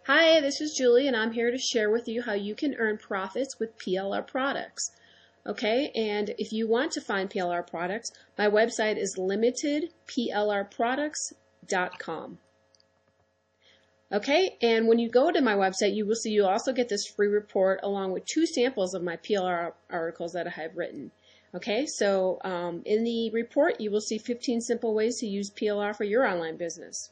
Hi, this is Julie, and I'm here to share with you how you can earn profits with PLR products. Okay, and if you want to find PLR products, my website is limitedplrproducts.com. Okay, and when you go to my website, you will see you also get this free report along with 2 samples of my PLR articles that I have written. Okay, so in the report, you will see 15 simple ways to use PLR for your online business.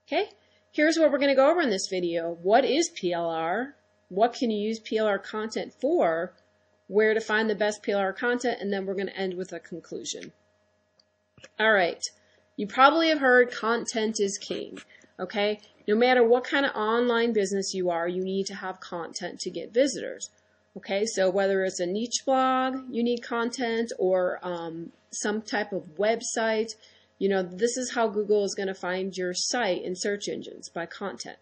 Okay. Here's what we're going to go over in this video. What is PLR? What can you use PLR content for? Where to find the best PLR content? And then we're going to end with a conclusion. All right. You probably have heard content is king. Okay? No matter what kind of online business you are, you need to have content to get visitors. Okay? So whether it's a niche blog, you need content, or some type of website, you know, this is how Google is going to find your site in search engines, by content.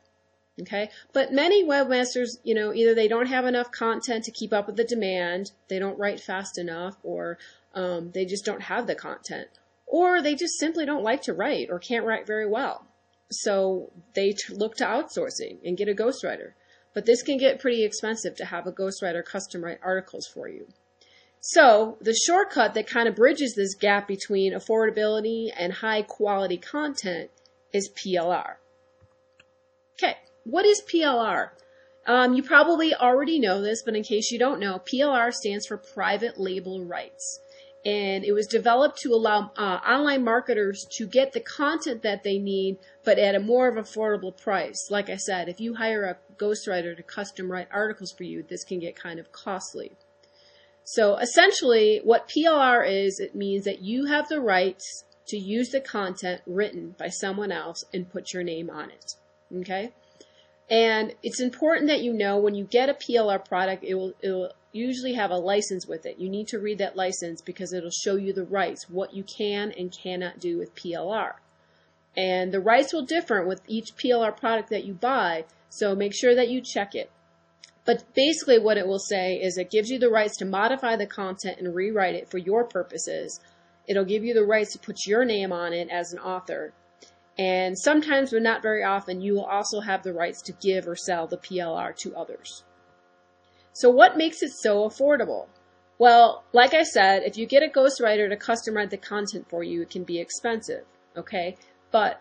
Okay? But many webmasters, you know, either they don't have enough content to keep up with the demand, they don't write fast enough, or they just don't have the content, or they just simply don't like to write or can't write very well. So they look to outsourcing and get a ghostwriter. But this can get pretty expensive to have a ghostwriter custom write articles for you. So the shortcut that kind of bridges this gap between affordability and high quality content is PLR. Okay, what is PLR? You probably already know this, but in case you don't know, PLR stands for private label rights. And it was developed to allow online marketers to get the content that they need, but at a more of affordable price. Like I said, if you hire a ghostwriter to custom write articles for you, this can get kind of costly. So essentially, what PLR is, it means that you have the rights to use the content written by someone else and put your name on it. Okay? And it's important that you know when you get a PLR product, it will usually have a license with it. You need to read that license because it'll show you the rights, what you can and cannot do with PLR. And the rights will differ with each PLR product that you buy, so make sure that you check it. But basically what it will say is it gives you the rights to modify the content and rewrite it for your purposes. It'll give you the rights to put your name on it as an author. And sometimes, but not very often, you will also have the rights to give or sell the PLR to others. So what makes it so affordable? Well, like I said, if you get a ghostwriter to custom write the content for you, it can be expensive, okay? But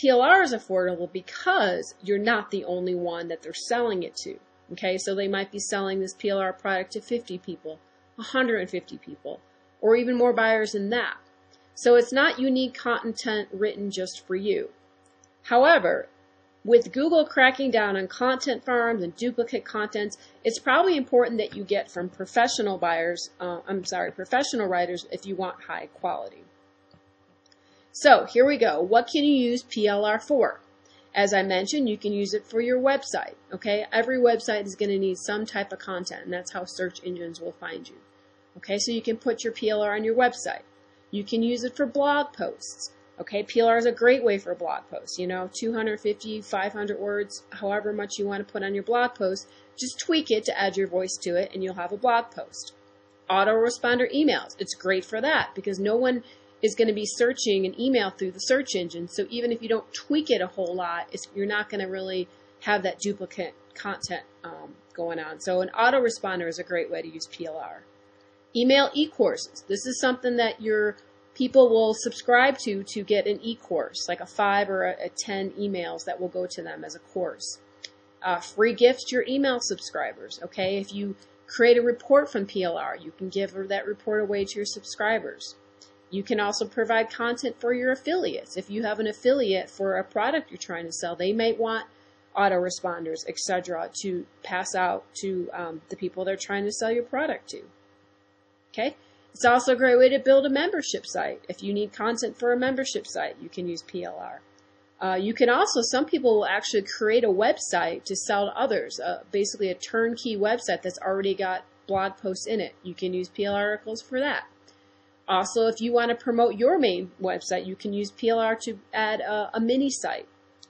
PLR is affordable because you're not the only one that they're selling it to. Okay, so they might be selling this PLR product to 50 people, 150 people, or even more buyers than that. So it's not unique content written just for you. However, with Google cracking down on content farms and duplicate contents, it's probably important that you get from professional writers if you want high quality. So here we go. What can you use PLR for? As I mentioned, you can use it for your website, okay? Every website is going to need some type of content, and that's how search engines will find you. Okay, so you can put your PLR on your website. You can use it for blog posts. Okay, PLR is a great way for blog posts. You know, 250, 500 words, however much you want to put on your blog post, just tweak it to add your voice to it, and you'll have a blog post. Autoresponder emails. It's great for that because no one is going to be searching an email through the search engine. So even if you don't tweak it a whole lot, you're not going to really have that duplicate content going on. So an autoresponder is a great way to use PLR. Email e-courses. This is something that your people will subscribe to get an e-course, like a 5 or a 10 emails that will go to them as a course. Free gifts to your email subscribers. Okay, if you create a report from PLR, you can give that report away to your subscribers. You can also provide content for your affiliates. If you have an affiliate for a product you're trying to sell, they might want autoresponders, etc., to pass out to the people they're trying to sell your product to. Okay? It's also a great way to build a membership site. If you need content for a membership site, you can use PLR. You can also, some people will actually create a website to sell to others, basically a turnkey website that's already got blog posts in it. You can use PLR articles for that. Also, if you want to promote your main website, you can use PLR to add a mini site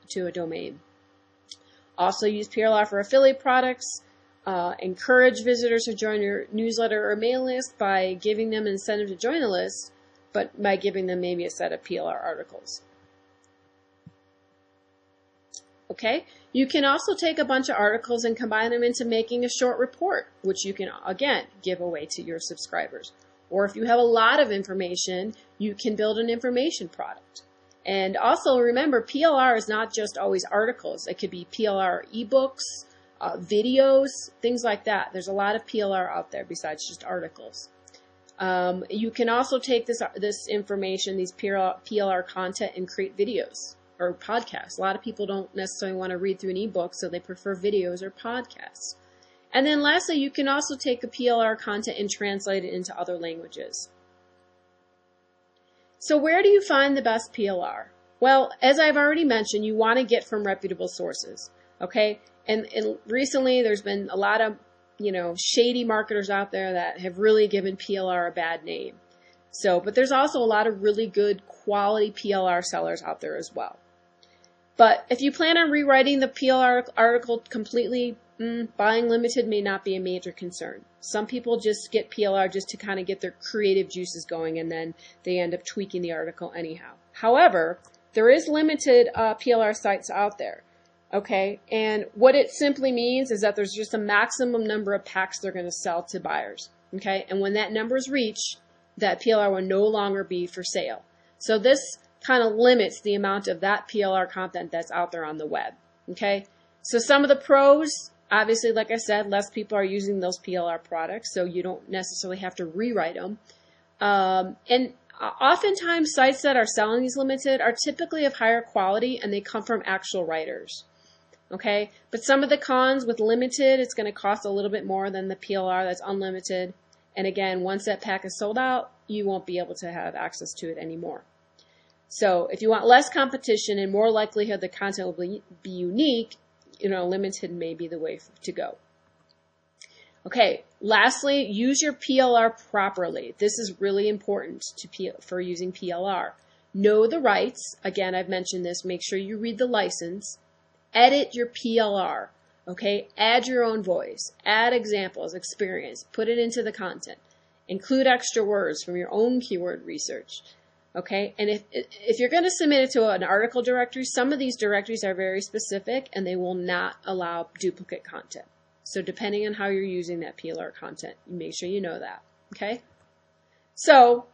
to a domain. Also use PLR for affiliate products. Encourage visitors to join your newsletter or mail list by giving them an incentive to join the list, but by giving them maybe a set of PLR articles. Okay? You can also take a bunch of articles and combine them into making a short report, which you can, again, give away to your subscribers. Or if you have a lot of information, you can build an information product. And also remember, PLR is not just always articles. It could be PLR ebooks, videos, things like that. There's a lot of PLR out there besides just articles. You can also take this information, these PLR content, and create videos or podcasts. A lot of people don't necessarily want to read through an ebook, so they prefer videos or podcasts. And then lastly, you can also take the PLR content and translate it into other languages. So where do you find the best PLR? Well, as I've already mentioned, you want to get from reputable sources, okay? And recently there's been a lot of, shady marketers out there that have really given PLR a bad name. But there's also a lot of really good quality PLR sellers out there as well. But if you plan on rewriting the PLR article completely, buying limited may not be a major concern. Some people just get PLR just to kind of get their creative juices going, and then they end up tweaking the article anyhow. However, there is limited PLR sites out there, okay? And what it simply means is that there's just a maximum number of packs they're going to sell to buyers, okay? And when that number is reached, that PLR will no longer be for sale. So this kind of limits the amount of that PLR content that's out there on the web, okay? So some of the pros, obviously, like I said, less people are using those PLR products, so you don't necessarily have to rewrite them. And oftentimes, sites that are selling these limited are typically of higher quality, and they come from actual writers. Okay, but some of the cons with limited, it's going to cost a little bit more than the PLR that's unlimited. And again, once that pack is sold out, you won't be able to have access to it anymore. So if you want less competition and more likelihood the content will be unique, limited may be the way to go. Okay, lastly, use your PLR properly. This is really important for using PLR. Know the rights. Again, I've mentioned this. Make sure you read the license. Edit your PLR. Okay, add your own voice. Add examples, experience. Put it into the content. Include extra words from your own keyword research. Okay, and if you're going to submit it to an article directory, some of these directories are very specific and they will not allow duplicate content. So depending on how you're using that PLR content, you make sure you know that. Okay, so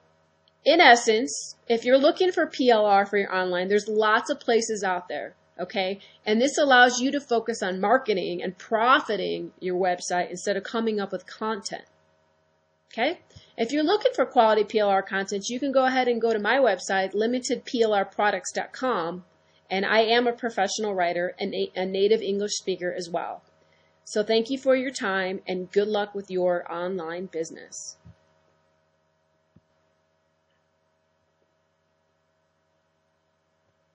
in essence, if you're looking for PLR for your online, there's lots of places out there. Okay, and this allows you to focus on marketing and profiting your website instead of coming up with content. Okay, if you're looking for quality PLR content, you can go ahead and go to my website, limitedplrproducts.com, and I am a professional writer and a native English speaker as well. So thank you for your time and good luck with your online business.